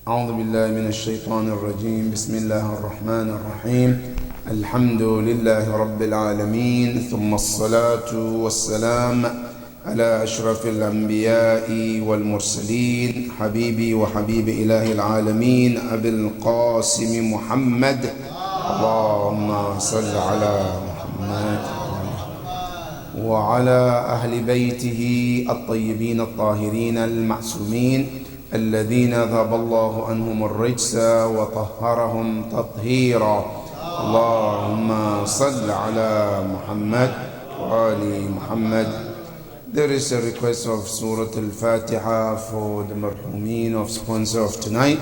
أعوذ بالله من الشيطان الرجيم. بسم الله الرحمن الرحيم. الحمد لله رب العالمين، ثم الصلاة والسلام على أشرف الأنبياء والمرسلين، حبيبي وحبيب إله العالمين أبي القاسم محمد. اللهم صل على محمد وعلى أهل بيته الطيبين الطاهرين المعصومين الذين ذهب الله عنهم الرجس وطهرهم تطهيرا. اللهم صل على محمد وآل محمد. There is a request of Surah Al-Fatiha for the marhumin of sponsor of tonight,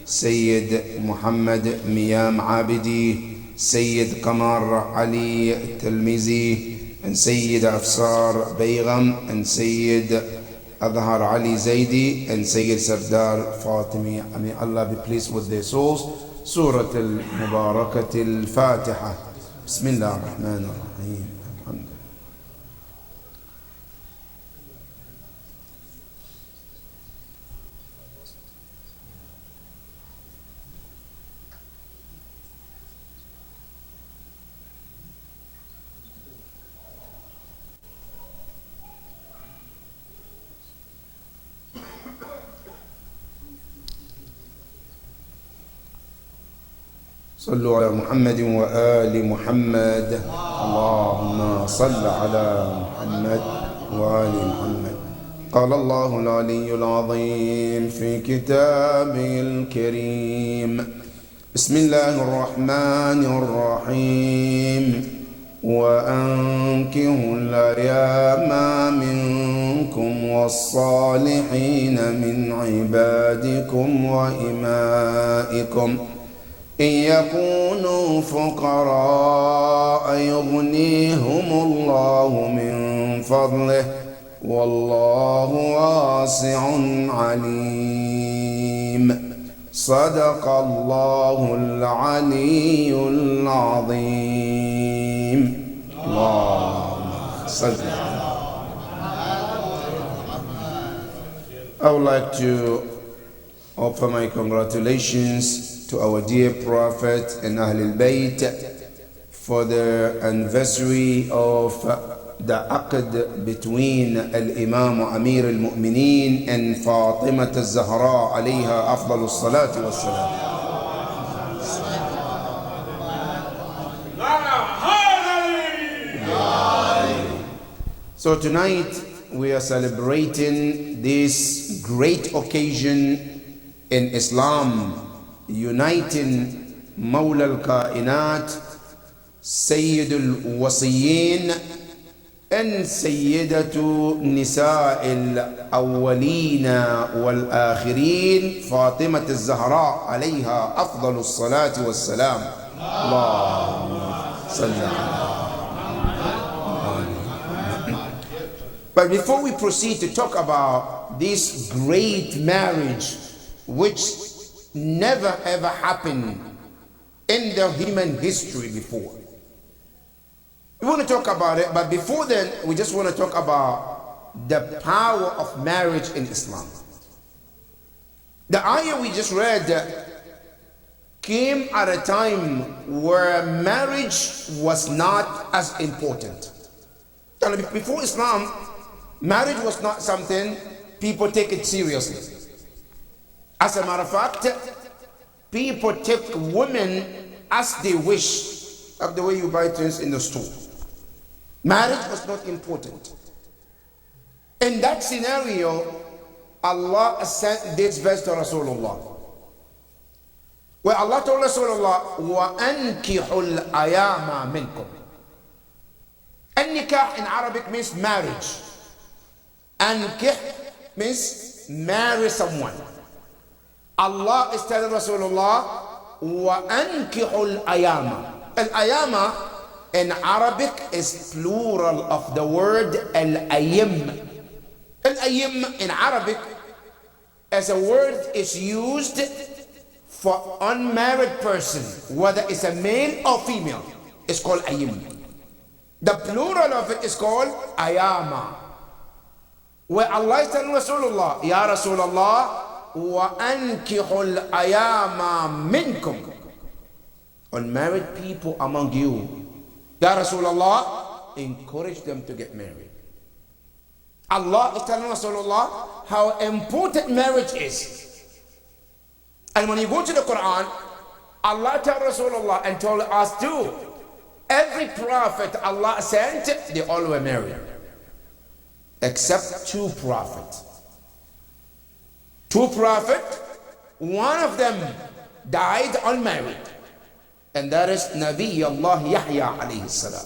Sayyid Muhammad Miyam Abidi, Sayyid Qamar Ali Talmizi, and Sayyid Afsar Baygam, and Sayyid Adhar Ali Zaidi, and Sayyid Sardar Fatimi. May Allah be pleased with their souls. Surah Al-Mubarakat Al-Fatiha. Bismillah ar-Rahman ar-Rahim. صلوا على محمد وآل محمد. اللهم صل على محمد وآل محمد. قال الله العلي العظيم في كتابه الكريم: بسم الله الرحمن الرحيم. وأنكحوا الأيام منكم والصالحين من عبادكم وإمائكم إن يكونوا فقراء يغنيهم الله من فضله والله واسع عليم. صدق الله العلي العظيم. اللهم صل. I would like to offer my congratulations to our dear Prophet and Ahlul Bayt for the anniversary of the Aqd between Al-Imam Amir al-Mu'mineen and Fatima al-Zahra alayha afdalu salatu wassalam. So tonight we are celebrating this great occasion in Islam, uniting Mawla al-Kainat, Sayyid al-Wasiyin, and Sayyidatu Nisa al-Awwalina wal-Akhirin, Fatima al-Zahra alayha afdalu salati wassalam. Allahumma salli ala. But before we proceed to talk about this great marriage which never ever happened in the human history before, we want to talk about it, but before then we just want to talk about the power of marriage in Islam. The ayah we just read came at a time where marriage was not as important. Before Islam, marriage was not something people take it seriously. As a matter of fact, people take women as they wish, like the way you buy things in the store. Marriage was not important. In that scenario, Allah sent this verse to Rasulullah, where Allah told Rasulullah, وَأَنْكِحُوا الْأَيَامَ مِنْكُمْ. An-nikah in Arabic means marriage. Ankih means marry someone. Allah is telling Rasulullah, وَأَنْكِحُوا الْأَيَامَ. Al-ayama in Arabic is plural of the word al-ayim. Al-ayim in Arabic as a word is used for unmarried person, whether it's a male or female. It's called ayim. The plural of it is called ayama. Where Allah is telling Rasulullah, Ya Rasulullah, وَأَنْكِحُ الْأَيَامَ مِنْكُمْ. Unmarried people among you, Ya Rasulullah, encourage them to get married. Allah is telling Rasulullah how important marriage is. And when you go to the Quran, Allah told Rasulullah and told us too, every prophet Allah sent, they all were married. Except two prophets. Two prophets, one of them died unmarried. And that is Nabi Allah Yahya alayhi salam.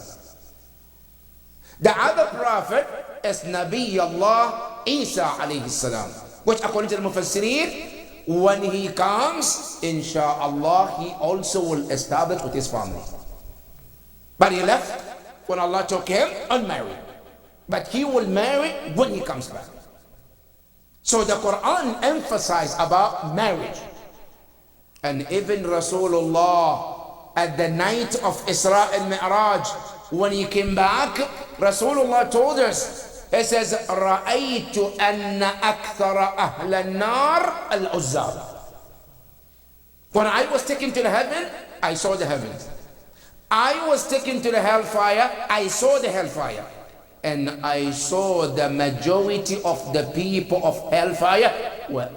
The other prophet is Nabi Allah Isa alayhi salam, which according to the Mufassirin, when he comes, inshallah, he also will establish with his family. But he left when Allah took him unmarried. But he will marry when he comes back. So the Quran emphasized about marriage. And even Rasulullah, at the night of Isra and Mi'raj, when he came back, Rasulullah told us, he says, رَأَيْتُ أَنَّ أَكْثَرَ أَهْلَ النَّارِ الْعُزَّارِ. When I was taken to the heaven, I saw the heavens. I was taken to the hellfire, I saw the hellfire. And I saw the majority of the people of hellfire were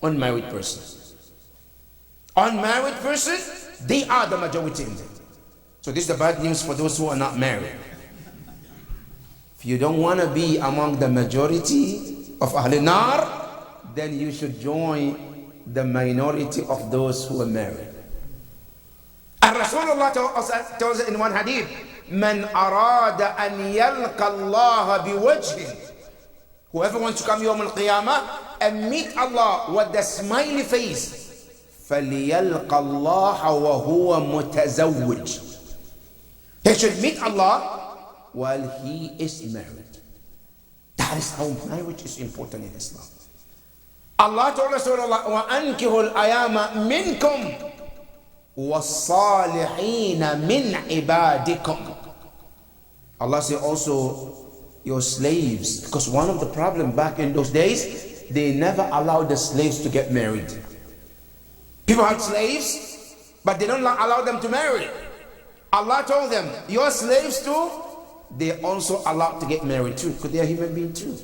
unmarried persons. Unmarried persons, they are the majority in them. So this is the bad news for those who are not married. If you don't want to be among the majority of Ahl Nar, then you should join the minority of those who are married. And Rasulullah tells us in one hadith, Man arada an yalqa Allah biwajhin. Whoever wants to come Yawm al-Qiyamah and meet Allah with the smiley face, فَلْيَلْقَ اللَّهَ وَهُوَ مُتَزَوِّجٌ. He should meet Allah while he is married. That is how marriage is important in Islam. Allah told Rasulullah, وَأَنْكِهُ الْأَيَامَ مِنْكُمْ وَالصَّالِحِينَ مِنْ عِبَادِكُمْ. Allah said also your slaves, because one of the problems back in those days, they never allowed the slaves to get married. People had slaves, but they don't allow them to marry. Allah told them, your slaves too, they also allowed to get married too, because they are human beings too.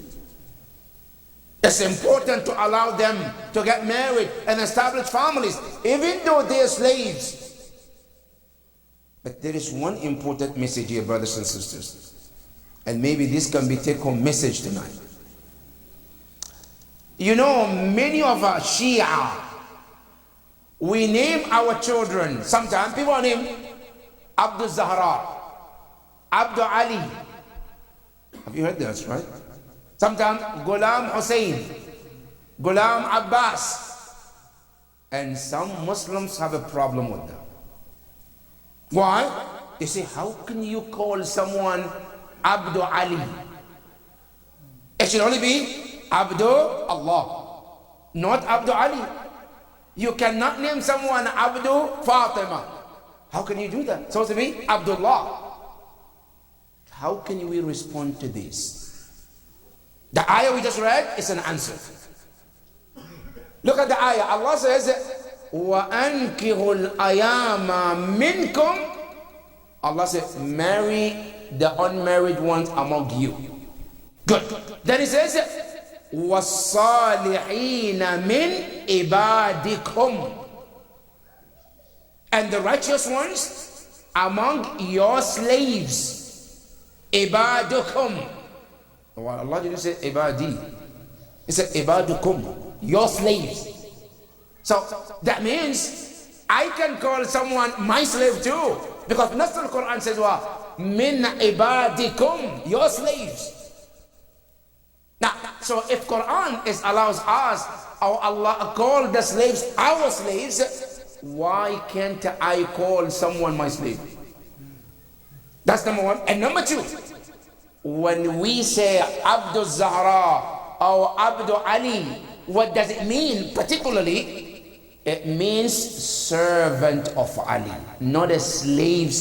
It's important to allow them to get married and establish families, even though they are slaves. But there is one important message here, brothers and sisters, and maybe this can be take-home message tonight. You know, many of our Shia, we name our children, sometimes people name Abdul Zahra, Abdul Ali. Have you heard this, right? Sometimes Ghulam Hussein, Ghulam Abbas. And some Muslims have a problem with that. Why? They say, how can you call someone Abdul Ali? It should only be Abdul Allah, not Abdul Ali. You cannot name someone Abdul Fatima. How can you do that? It's supposed to be Abdullah. How can we respond to this? The ayah we just read is an answer. Look at the ayah. Allah says, وَأَنْكِهُ الْأَيَامَ مِنْكُمْ. Allah says, marry the unmarried ones among you. Good. Then He says, وَالصَّالِحِينَ مِنْ عِبَادِكُمْ. And the righteous ones among your slaves. Ibadukum. Well, Allah didn't say ibadi. He said ibadukum, your slaves. So that means I can call someone my slave too. Because Nasr al-Quran says what? Min ibadikum, your slaves. Now, so if Quran allows us, or Allah call the slaves our slaves, why can't I call someone my slave? That's number one. And number two, when we say Abdul Zahra or Abdul Ali, what does it mean particularly? It means servant of Ali, not a slave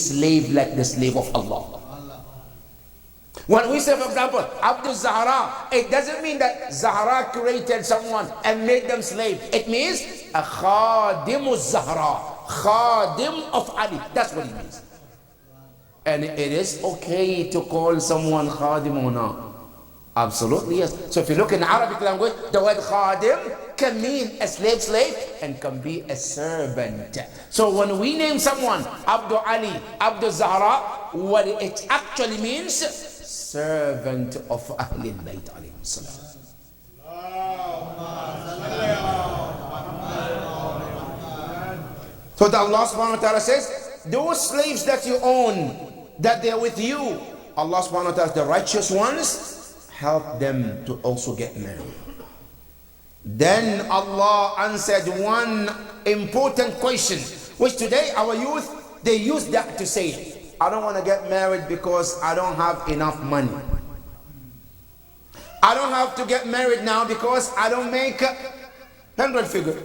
like the slave of Allah. When we say, for example, Abdul Zahra, it doesn't mean that Zahra created someone and made them slave. It means a Khadim Zahra, Khadim of Ali. That's what it means. And it is okay to call someone Khadim or not. Absolutely, yes. So if you look in Arabic language, the word Khadim can mean a slave, and can be a servant. So when we name someone Abdul Ali, Abdul Zahra, what it actually means, servant of Ahlul Bayt alayhi salam. So that Allah subhanahu wa ta'ala says, those slaves that you own, that they're with you, Allah subhanahu wa ta'ala, the righteous ones, help them to also get married. Then Allah answered one important question, which today our youth, they use that to say, I don't want to get married because I don't have enough money. I don't have to get married now because I don't make 100 figure.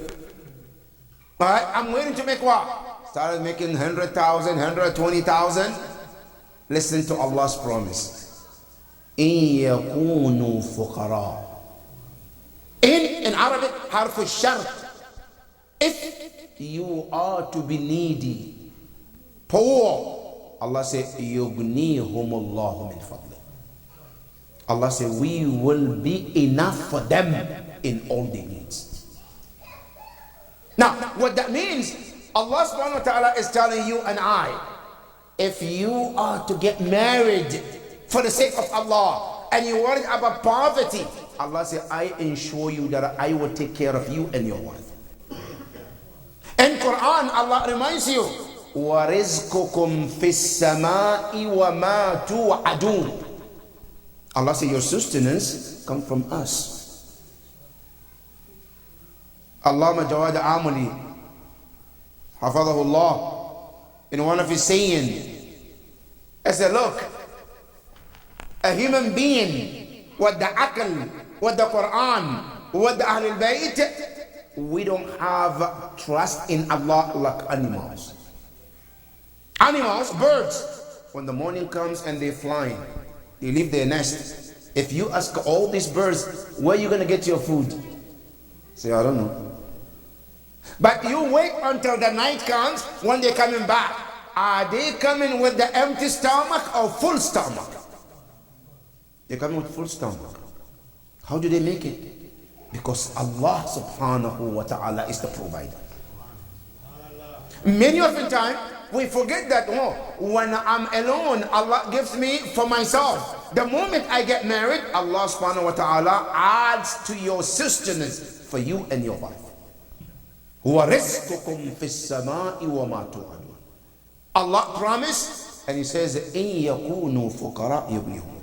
Alright, I'm waiting to make what? Started making 100,000, 120,000. Listen to Allah's promise. إن يكونوا فقراء. In Arabic, حرف الشرط. If you are to be needy, poor, Allah said, يغنيهم الله من فضله. Allah said, we will be enough for them in all their needs. Now, what that means, Allah subhanahu wa ta'ala is telling you and I, if you are to get married for the sake of Allah, and you're worried about poverty, Allah said, I ensure you that I will take care of you and your wife. In Quran, Allah reminds you, وَرِزْقُكُمْ فِي السَّمَاءِ وَمَا تُوعَدُونَ. Allah said, your sustenance comes from us. Allama Jawad Amuli, Hafadahullah, in one of his saying, I said, look, a human being with the aql, with the Quran, with the Ahlul Bayt, we don't have trust in Allah like animals. Animals, birds, when the morning comes and they're flying, they leave their nest. If you ask all these birds, where are you going to get your food? Say, I don't know. But you wait until the night comes when they're coming back. Are they coming with the empty stomach or full stomach? They come with full stomach. How do they make it? Because Allah subhanahu wa ta'ala is the provider. Many of the time, we forget that when I'm alone, Allah gives me for myself. The moment I get married, Allah subhanahu wa ta'ala adds to your sustenance for you and your wife. وَرِزْقُكُمْ فِي السَّمَاءِ وَمَا تُوعَدُونَ. Allah promised, and He says, إِن يَكُونُوا فُقَرَاءَ يُغْنِهُمُ.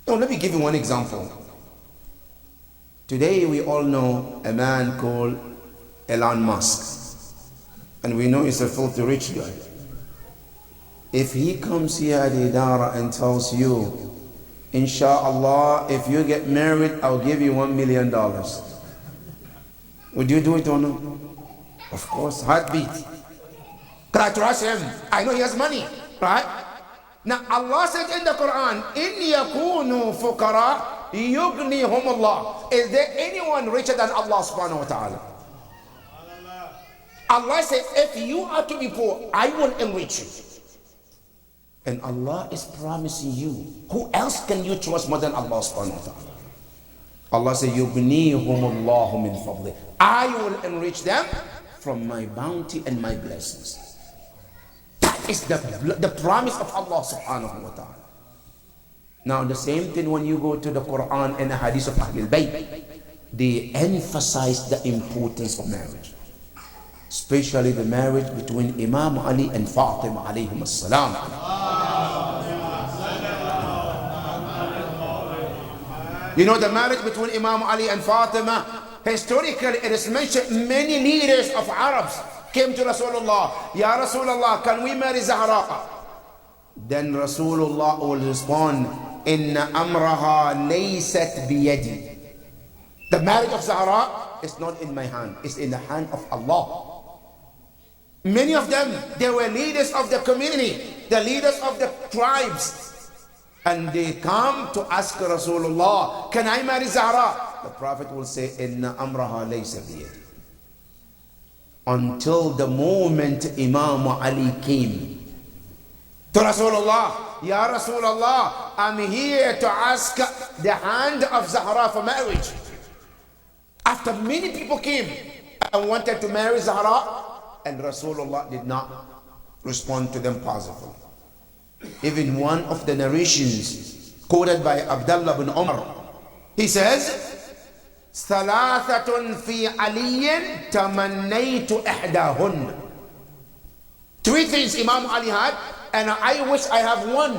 Now, let me give you one example. Today, we all know a man called Elon Musk. And we know he's a filthy rich guy. If he comes here at Idara and tells you, Inshallah, if you get married, I'll give you $1 million. Would you do it or not? Of course, heartbeat. Can I trust him? I know he has money, right? Now Allah said in the Quran, إِن يَكُونُوا فُقَرَاءَ يُغْنِيهُمُ اللَّهُ. Is there anyone richer than Allah subhanahu wa ta'ala? Allah said, if you are to be poor, I will enrich you. And Allah is promising you. Who else can you trust more than Allah subhanahu wa ta'ala? Allah said, يُغْنِيهُمُ اللَّهُ مِنْ فَضْلِهِ. I will enrich them from my bounty and my blessings. That is the promise of Allah subhanahu wa ta'ala. Now the same thing when you go to the Quran and the hadith of Ahlul Bayt, they emphasize the importance of marriage. Especially the marriage between Imam Ali and Fatima alayhim as-salam. You know the marriage between Imam Ali and Fatima, historically it is mentioned many leaders of Arabs came to Rasulullah, Ya Rasulullah, can we marry Zahra? Then Rasulullah will respond, Inna amraha laysat biyadi. The marriage of Zahra is not in my hand, it's in the hand of Allah. Many of them, they were leaders of the community, the leaders of the tribes. and they come to ask Rasulullah, can I marry Zahra? The Prophet will say, Inna amraha laysa biyadi. Until the moment Imam Ali came to Rasulullah, Ya Rasulullah, I'm here to ask the hand of Zahra for marriage. After many people came and wanted to marry Zahra, and Rasulullah did not respond to them positively. Even one of the narrations quoted by Abdullah bin Umar, he says, ثلاثة في علي تمنيت إحداهن. Three things Imam Ali had, and I wish I have one.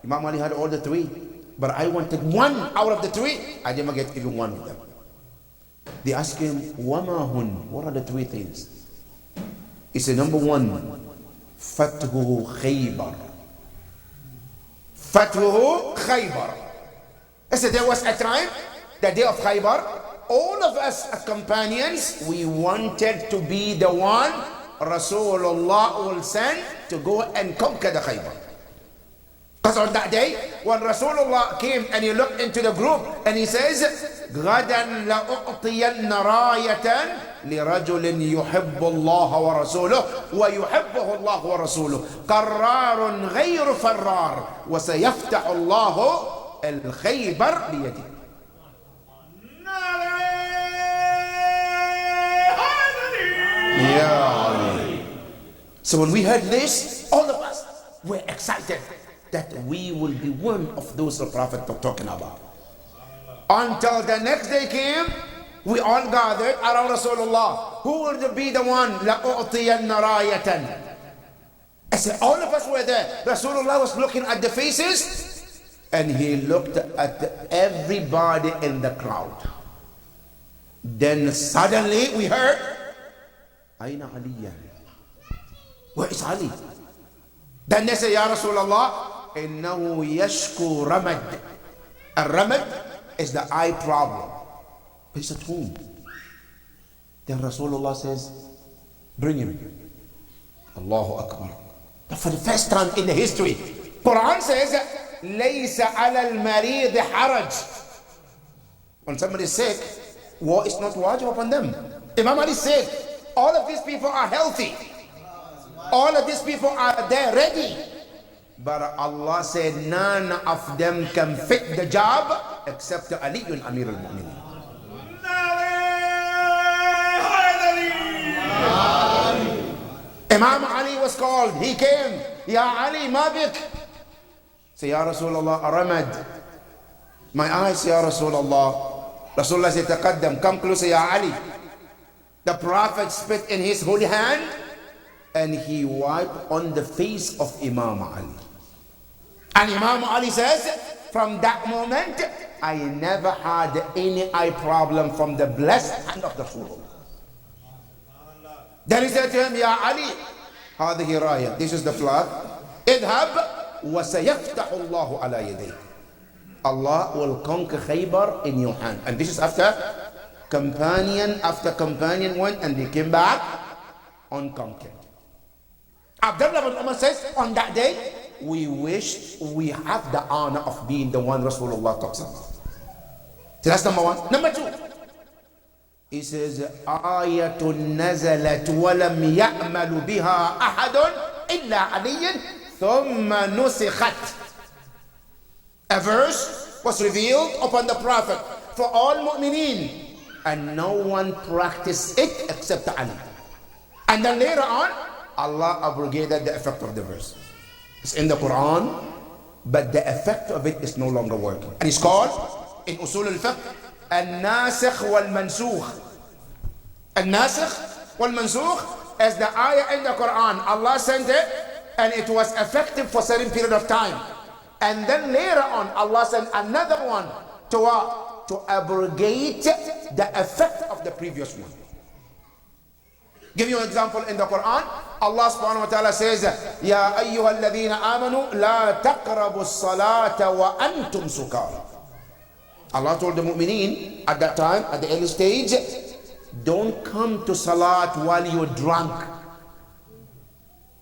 Imam Ali had all the three, but I wanted one out of the three. I didn't get even one of them. They asked him, وَمَا هُنْ? What are the three things? He said, number one, Fathu Khaybar. Fathu Khaybar. He said, there was a time, the day of Khaybar, all of us as companions, we wanted to be the one Rasulullah will send to go and conquer the Khaybar. Because on that day, when Rasulullah came and he looked into the group and he says, غَدًا لَأُعْطِيَنَّ رَايَةً لِرَجُلٍ يُحِبُّ اللَّهَ وَرَسُولُهُ وَيُحِبُّهُ اللَّهُ وَرَسُولُهُ قَرَّارٌ غَيْرُ فَرَّارٌ وَسَيَفْتَحُ اللَّهُ الْخَيْبَرَ بِيَدِهِ. So when we heard this, all of us were excited that we will be one of those the Prophet was talking about. Until the next day came, we all gathered around Rasulullah. Who will be the one? لَأُعْطِيَنَّ رَايَةً. I said, all of us were there. Rasulullah was looking at the faces, and he looked at everybody in the crowd. Then suddenly we heard, Aina Aliya? Where is Ali? Then they say, Ya Rasulullah, innahu yashku ramad. A ramad is the eye problem. He's at home. Then Rasulullah says, bring him. Allahu Akbar. But for the first time in the history, Quran says, لَيْسَ عَلَى الْمَرِيضِ حَرَجٍ. When somebody is sick, war is not wajib upon them. Imam Ali said, all of these people are healthy. All of these people are there ready. But Allah said none of them can fit the job except Ali and Amir al-Mu'minin. Imam Ali was called. He came. Ya Ali, ma bik? Say, Ya Rasulullah, Ramad. My eyes, Ya Rasulullah. Rasulullah said, Taqaddam, come closer, Ya Ali. The Prophet spit in his holy hand and he wiped on the face of Imam Ali. And Imam Ali says, from that moment, I never had any eye problem from the blessed hand of the Rasul. Then he said to him, Ya Ali, هذه راية, this is the flag. اذهب وسيفتح الله على يديك. Allah will conquer Khaybar in your hand. And this is after companion after companion went and they came back unconquered. Abdullah bin Umar says, on that day, we wished we have the honor of being the one Rasulullah talks about. So that's number one. Number two, he says, آية نزلت ولم يأمل بها أحد إلا علي ثم نسخت. A verse was revealed upon the Prophet for all mu'mineen, and no one practiced it except Ali. And then later on, Allah abrogated the effect of the verse. It's in the Quran, but the effect of it is no longer working. And it's called, in Usul al-Fiqh, al-Nasikh wal-Mansukh. Al-Nasikh wal-Mansukh is the ayah in the Quran. Allah sent it, and it was effective for a certain period of time. And then later on, Allah sent another one to abrogate the effect of the previous one. Give you an example in the Quran. Allah subhanahu wa ta'ala says, Ya ayyuha alladhina amanu la taqrabu as-salata wa antum sukara. Allah told the mu'mineen at that time, at the early stage, don't come to salat while you're drunk.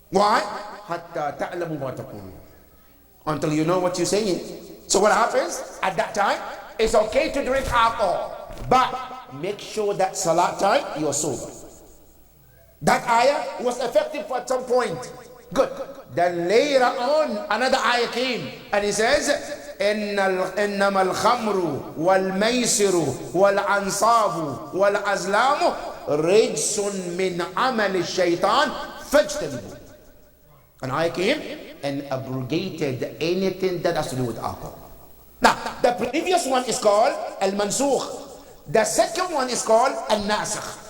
Why? Hatta ta'lamu ma taqulun. until you know what you're saying. So what happens at that time? It's okay to drink alcohol, but make sure that salat time you're sober. That ayah was effective at some point. Good. Then later on, another ayah came, and he says, إنما الخمر والميسر والأنصاب والأزلام رجس من عمل الشيطان فاجتنبوه. An ayah came and abrogated anything that has to do with alcohol. Now, the previous one is called al-mansukh. The second one is called al-nasikh.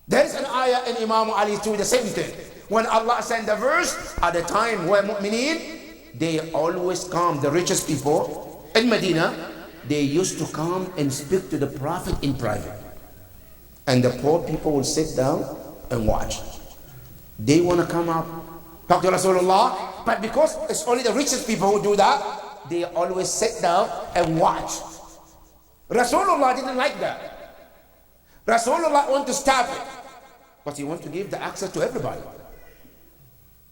There is an ayah in Imam Ali to the same thing. When Allah sent the verse, at the time where mu'mineen, they always come, the richest people in Medina, they used to come and speak to the Prophet in private. And the poor people will sit down and watch. They want to come up, talk to Rasulullah, but because it's only the richest people who do that, they always sit down and watch. Rasulullah didn't like that. Rasulullah wanted to stop it, but he wanted to give the access to everybody.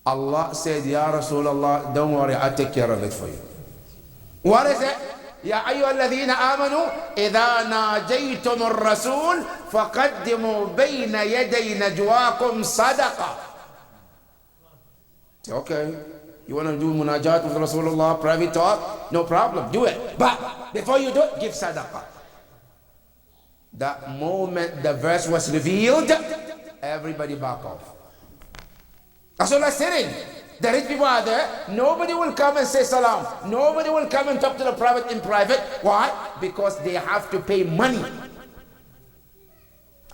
Allah said, Ya Rasulullah, don't worry, I'll take care of it for you. What is it? يا أيها الذين آمنوا إذا ناجيتم الرسول فقدموا بين يدي نجواكم صدقة. Okay, you want to do munajat with Rasulullah, private talk? No problem, do it. But before you do it, give sadaqah. That moment the verse was revealed, everybody back off. Rasulullah sitting. The rich people are there. Nobody will come and say salam. Nobody will come and talk to the Prophet in private. Why? Because they have to pay money.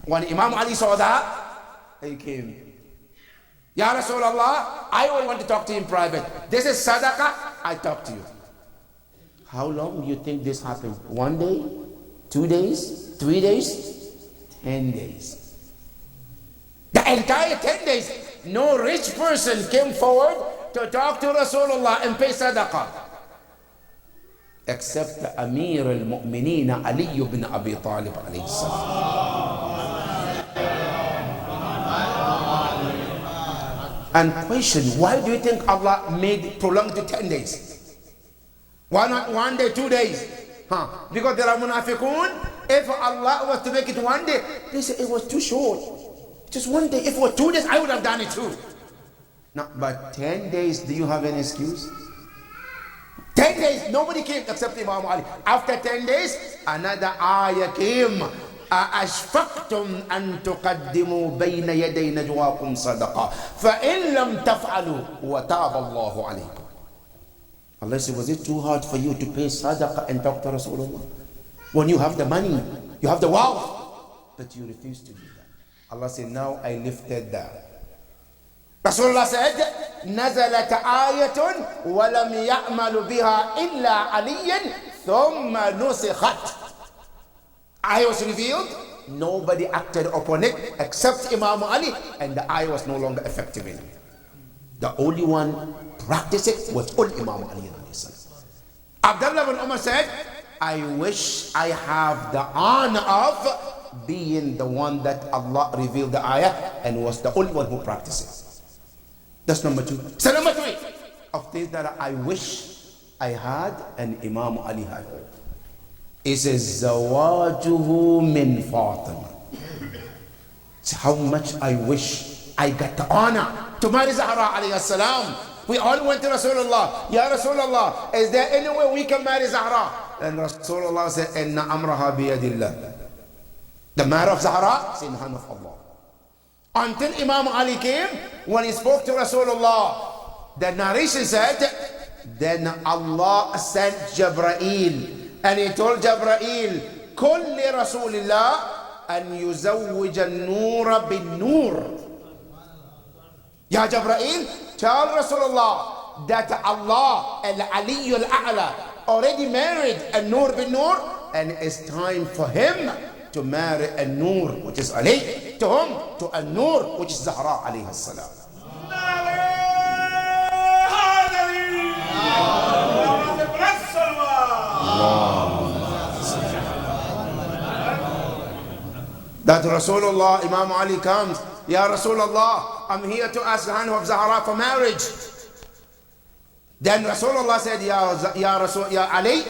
When Imam Ali saw that, he came. Ya Rasulullah, I will want to talk to you in private. This is sadaqah, I talk to you. How long do you think this happened? 1 day? 2 days? 3 days? 10 days. The entire 10 days. No rich person came forward to talk to Rasulullah and pay sadaqah. Except the Amir al-Mu'mineen Ali ibn Abi Talib alayhi salam. And question, why do you think Allah made prolonged to 10 days? Why not 1 day, 2 days? Because there are munafiqun. If Allah was to make it 1 day, they say it was too short. Just 1 day. If it was 2 days, I would have done it too. No, but 10 days, do you have any excuse? 10 days, nobody came except Imam Ali. After 10 days, another ayah came. أَأَشْفَقْتُمْ أَن تُقَدِّمُوا بَيْنَ يَدَيْ نَجْوَاكُمْ صَدَقًا فَإِن لَمْ تَفْعَلُوا وَتَابَ اللَّهُ عَلَيْكُمْ. Allah said, was it too hard for you to pay sadaqah and talk to Rasulullah? When you have the money, you have the wealth, but you refuse to do that. Allah said, now I lifted that. Rasulullah said, نزلت آية ولم يعمل بها إلا علي ثم نسخت. Ayah was revealed, nobody acted upon it except Imam Ali, and the ayah was no longer effective in it. The only one practiced it was only Imam Ali. Abdullah bin Umar said, I wish I have the honor of being the one that Allah revealed the ayah and was the only one who practiced it. That's number 2. So number 3 of things that I wish I had and Imam Ali had. It says, Zawajuhu min Fatima. So how much I wish I got the honor to marry Zahra alayhi salam. We all went to Rasulullah. Ya Rasulullah, is there any way we can marry Zahra? And Rasulullah said, Inna amraha biyadillah. The matter of Zahra is in the hand of Allah. Until Imam Ali came, when he spoke to Rasulullah, the narration said, then Allah sent Jibreel. And he told Jibreel, كل رسول الله أن يزوج النور بالنور. Ya Jibreel, tell Rasulullah that Allah al-Ali al-A'la already married a Nur bin Nur, and it's time for him to marry a Nur, which is Ali, to whom? To a Nur, which is Zahra alayhi salam. That Rasulullah, Imam Ali comes, Ya Rasulullah, I'm here to ask the hand of Zahra for marriage. Then Rasulullah said, Ya Ali,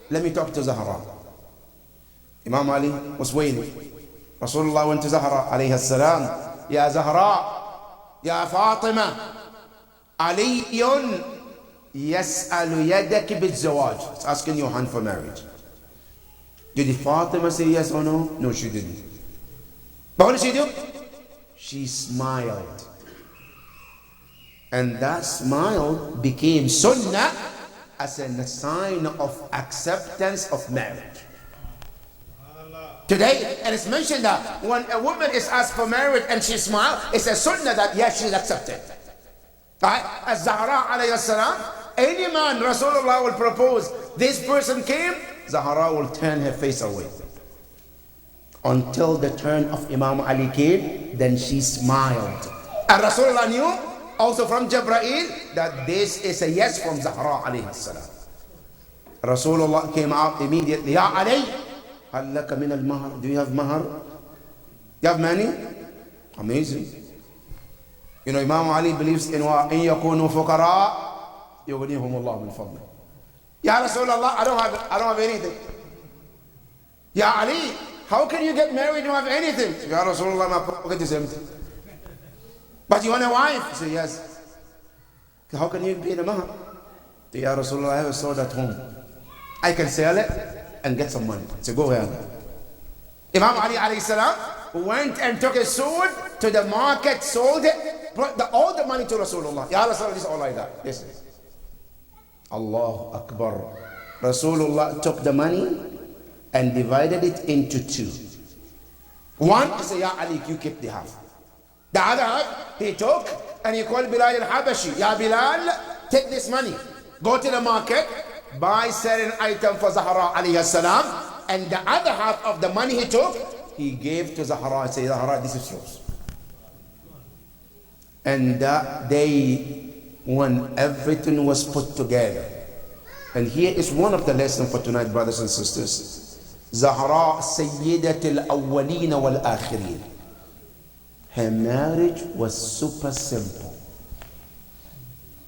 let me talk to Zahra. Imam Ali was waiting. Rasulullah went to Zahra alayhi salam. Ya Zahra, Ya Fatima, Aliyun yas'alu yadak bil-zawaj. It's asking your hand for marriage. Did Fatima say yes or no? No, she didn't. But what did she do? She smiled. And that smile became sunnah as a sign of acceptance of marriage. Today, and it's mentioned that when a woman is asked for marriage and she smiles, it's a sunnah that yes, she's accepted. Right? As Zahra alayhi salam, any man Rasulullah will propose, this person came, Zahra will turn her face away. Until the turn of Imam Ali came, then she smiled. And Rasulullah knew, also from Jibreel, that this is a yes from Zahra alayhi salam. Rasulullah came out immediately, Ya Ali, hal laka min al-mahar? Do you have mahar? You have money? Amazing. You know, Imam Ali believes in wa in yakunu fuqara yughnihum Allah min fadli. Ya Rasulullah, I don't have anything. Ya Ali, how can you get married and you have anything? Ya Rasulullah, my pocket is empty. But you want a wife? He said, yes. How can you pay the mahar? Ya Rasulullah, I have a sword at home. I can sell it and get some money. So go ahead. Imam Ali alayhi salam went and took a sword to the market, sold it, brought all the money to Rasulullah. Ya Rasulullah, this is all I got. Listen. Allahu Akbar. Rasulullah took the money and divided it into two. One, he said, Ya Ali, you keep the half. The other half, he took and he called Bilal al-Habashi. Ya Bilal, take this money. Go to the market, buy certain item for Zahra alayhi salam, and the other half of the money he took, he gave to Zahra. Say, Zahra, this is yours. And that day, when everything was put together, and here is one of the lessons for tonight, brothers and sisters. Zahra Sayyidat al-Awwaleen wal-Akhirin. Her marriage was super simple,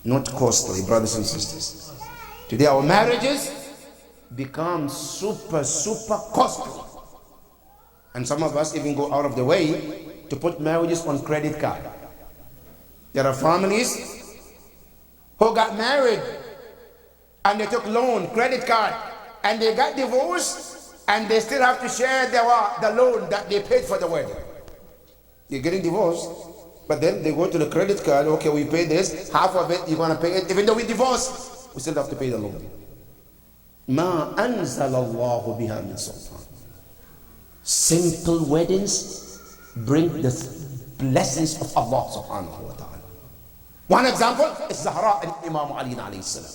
not costly, brothers and sisters. Today our marriages become super costly. And some of us even go out of the way to put marriages on credit card. There are families who got married and they took loan, credit card, and they got divorced and they still have to share the loan that they paid for the wedding. You're getting divorced, but then they go to the credit card, okay, we pay this, half of it, you're going to pay it. Even though we divorced, we still have to pay the loan. Ma anzal Allahu biha min sultan. Simple weddings bring the blessings of Allah subhanahu wa ta'ala. One example is Zahra and Imam Ali alayhi salam.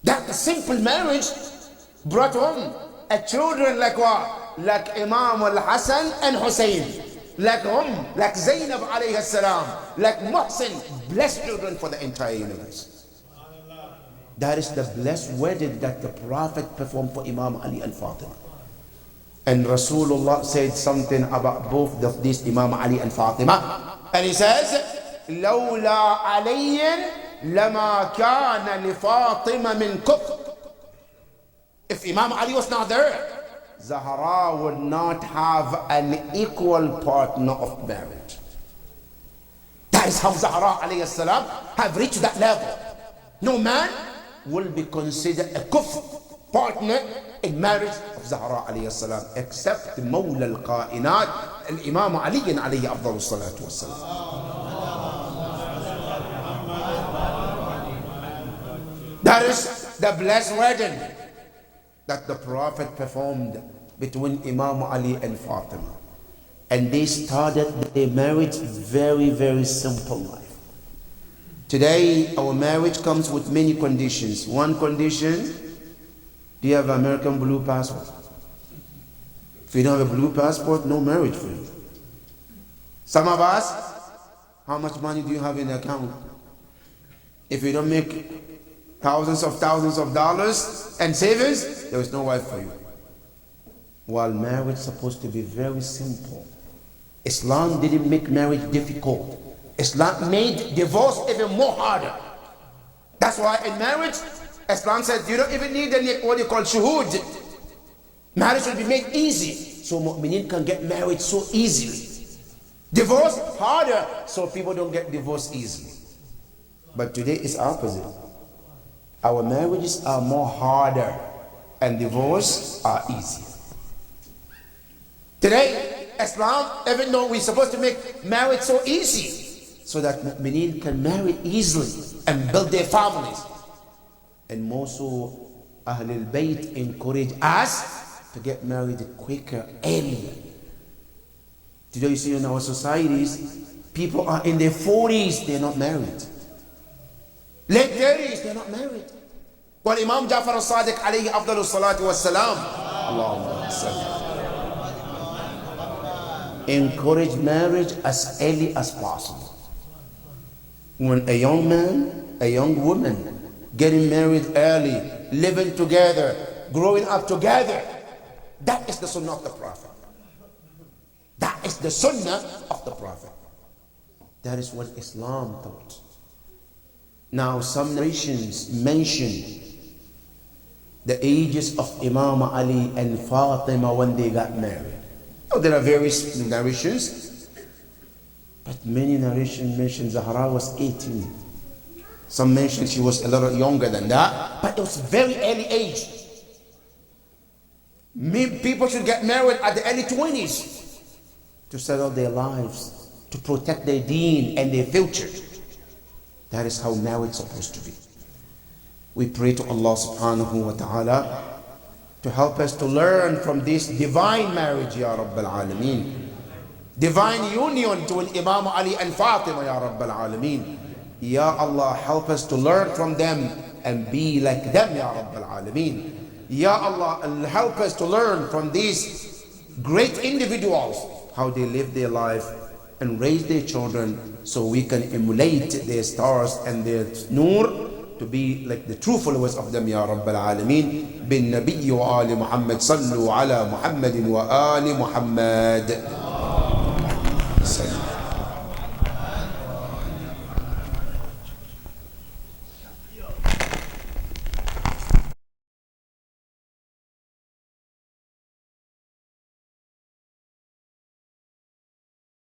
That the simple marriage brought home a children like what? Like Imam al-Hasan and Hussein. Like like Zainab alayhi salam, like Muhsin, blessed children for the entire universe. That is the blessed wedding that the Prophet performed for Imam Ali and Fatima. And Rasulullah said something about both of these, Imam Ali and Fatima. And he says, لولا علي لما كان لفاطمة من كفر. If Imam Ali was not there, Zahra would not have an equal partner of marriage. That is how Zahra alayhi salam have reached that level. No man will be considered a kufr partner in marriage of Zahra alayhi salam except Mawla al-Qainat, al-Imam Ali alayhi afdal salatu wassalam. That is the blessed wedding that the Prophet performed between Imam Ali and Fatima. And they started their marriage very simple life. Today, our marriage comes with many conditions. One condition, do you have an American blue passport? If you don't have a blue passport, no marriage for you. Some of us, how much money do you have in the account? If you don't make thousands of dollars and savings, there is no wife for you. While marriage is supposed to be very simple. Islam didn't make marriage difficult. Islam made divorce even more harder. That's why in marriage, Islam said you don't even need any what you call shuhud. Marriage will be made easy, so mu'mineen can get married so easily. Divorce harder, so people don't get divorced easily. But today it's opposite. Our marriages are more harder and divorce are easier. Today, Islam, even though we're supposed to make marriage so easy, so that mu'mineen can marry easily and build their families. And more so, Ahlul Bayt encourage us to get married quicker, earlier. Today you see in our societies, people are in their 40s, they're not married. Late 30s, they're not married. Well, Imam Ja'far al-Sadiq alayhi afdalu salatu wassalam, Allahumma salli, encourage marriage as early as possible. When a young man, a young woman, getting married early, living together, growing up together, that is the sunnah of the Prophet. That is the sunnah of the Prophet. That is what Islam taught. Now some narrations mention the ages of Imam Ali and Fatima when they got married. Now, there are various narrations, but many narrations mention Zahra was 18. Some mention she was a little younger than that, but it was very early age. People should get married at the early 20s to settle their lives, to protect their deen and their future. That is how marriage is supposed to be. We pray to Allah subhanahu wa ta'ala to help us to learn from this divine marriage, Ya Rabbil Alameen. Divine union between Imam Ali and Fatima, Ya Rabbil Alameen. Ya Allah, help us to learn from them and be like them, Ya Rabbil Alameen. Ya Allah, and help us to learn from these great individuals, how they live their life and raise their children, so we can emulate their stars and their noor to be like the true followers of them, Ya Rabbil Alameen. Bin Nabi wa Ali Muhammad, sallu ala Muhammadin wa Ali Muhammad.